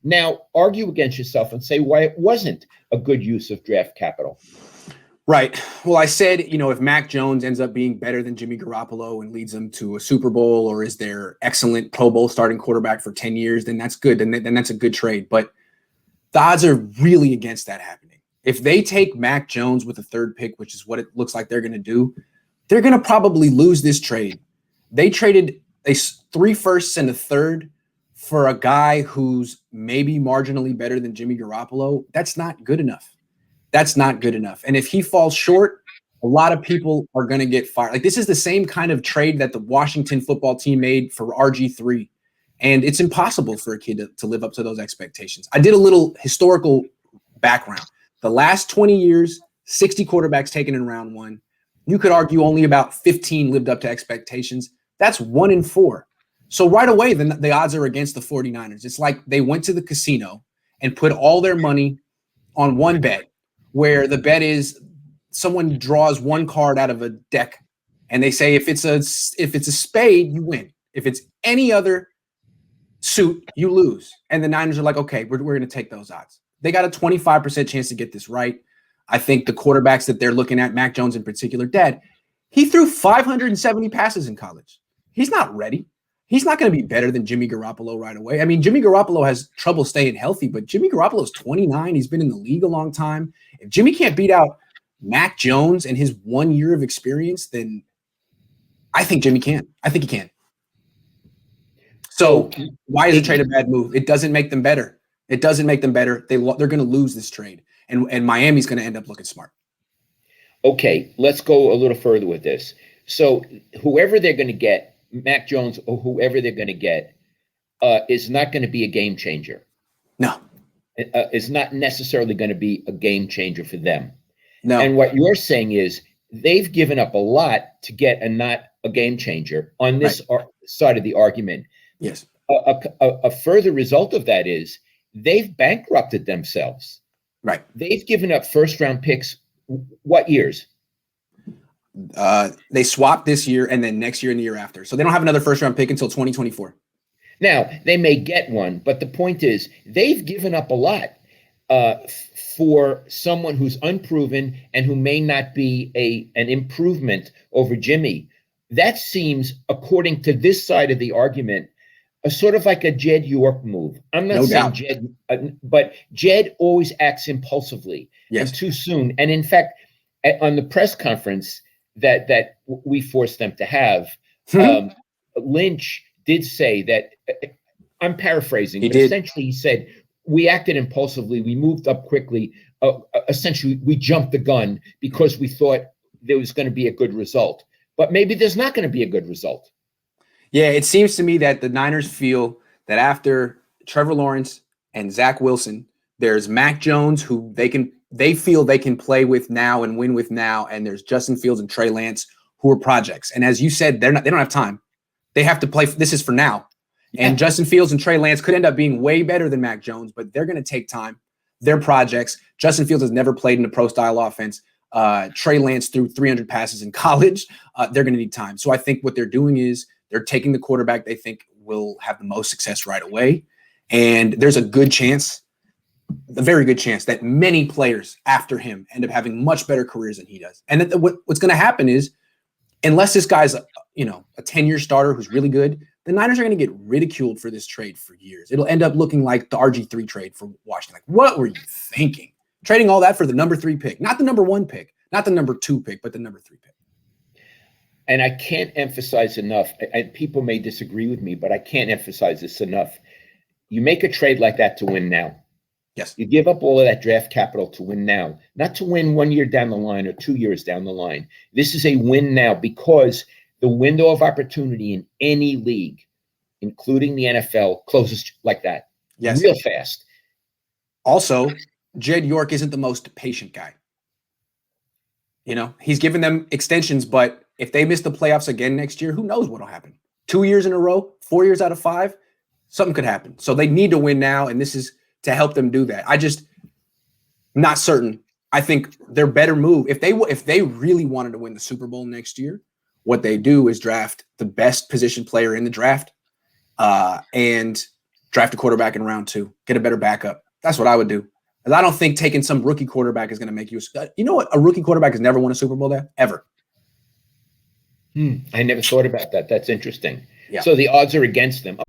Now, argue against yourself and say why it wasn't a good use of draft capital. Right. Well, I said, if Mac Jones ends up being better than Jimmy Garoppolo and leads them to a Super Bowl, or is their excellent Pro Bowl starting quarterback for 10 years, then that's good. Then that's a good trade. But the odds are really against that happening. If they take Mac Jones with the third pick, which is what it looks like they're going to do, they're going to probably lose this trade. They traded 3 firsts and a third for a guy who's maybe marginally better than Jimmy Garoppolo. That's not good enough. That's not good enough. And if he falls short, a lot of people are going to get fired. Like, this is the same kind of trade that the Washington football team made for RG3. And it's impossible for a kid to live up to those expectations. I did a little historical background. The last 20 years, 60 quarterbacks taken in round 1. You could argue only about 15 lived up to expectations. That's 1 in 4. So right away, then the odds are against the 49ers. It's like they went to the casino and put all their money on one bet, where the bet is someone draws one card out of a deck and they say, if it's a spade, you win. If it's any other suit, you lose. And the Niners are like, okay, we're going to take those odds. They got a 25% chance to get this right. I think the quarterbacks that they're looking at, Mac Jones in particular, Dad, he threw 570 passes in college. He's not ready. He's not going to be better than Jimmy Garoppolo right away. I mean, Jimmy Garoppolo has trouble staying healthy, but Jimmy Garoppolo is 29. He's been in the league a long time. If Jimmy can't beat out Mac Jones and his 1 year of experience, then I think Jimmy can. I think he can. So why is a trade a bad move? It doesn't make them better. It doesn't make them better. They're going to lose this trade, and Miami's going to end up looking smart. Okay, let's go a little further with this. So whoever they're going to get, Mac Jones or whoever they're going to get, is not going to be a game changer. No. It's not necessarily going to be a game changer for them. No. And what you're saying is they've given up a lot to get not a game changer on this side of the argument. Yes. A further result of that is they've bankrupted themselves. Right. They've given up first-round picks. What years? They swapped this year and then next year and the year after. So they don't have another first-round pick until 2024. Now, they may get one, but the point is they've given up a lot for someone who's unproven and who may not be an improvement over Jimmy. That seems, according to this side of the argument, a sort of like a Jed York move. I'm not saying Jed, but Jed always acts impulsively and too soon. And in fact, on the press conference that we forced them to have, Lynch did say that, I'm paraphrasing, but essentially he said, we acted impulsively, we moved up quickly, essentially we jumped the gun because we thought there was going to be a good result. But maybe there's not going to be a good result. Yeah, it seems to me that the Niners feel that after Trevor Lawrence and Zach Wilson, there's Mac Jones, who they feel they can play with now and win with now, and there's Justin Fields and Trey Lance, who are projects. And as you said, they don't have time. They have to play. This is for now. Yeah. And Justin Fields and Trey Lance could end up being way better than Mac Jones, but they're going to take time. They're projects. Justin Fields has never played in a pro-style offense. Trey Lance threw 300 passes in college. They're going to need time. So I think what they're doing is they're taking the quarterback they think will have the most success right away. And there's a very good chance that many players after him end up having much better careers than he does. And what's going to happen is, unless this guy's a 10-year starter who's really good, the Niners are going to get ridiculed for this trade for years. It'll end up looking like the RG3 trade for Washington. Like, what were you thinking? Trading all that for the number 3 pick, not the number 1 pick, not the number 2 pick, but the number 3 pick. And I can't emphasize enough, and people may disagree with me, but I can't emphasize this enough. You make a trade like that to win now. Yes. You give up all of that draft capital to win now, not to win 1 year down the line or 2 years down the line. This is a win now because the window of opportunity in any league, including the NFL, closes like that. Yes. Real fast. Also, Jed York isn't the most patient guy. He's given them extensions, but if they miss the playoffs again next year, who knows what'll happen? 2 years in a row, 4 years out of 5, something could happen. So they need to win now, and this is to help them do that. I'm not certain. I think their better move, if they really wanted to win the Super Bowl next year, what they do is draft the best position player in the draft, and draft a quarterback in round 2, get a better backup. That's what I would do. And I don't think taking some rookie quarterback is going to make you. You know what? A rookie quarterback has never won a Super Bowl there ever. I never thought about that. That's interesting. Yeah. So the odds are against them.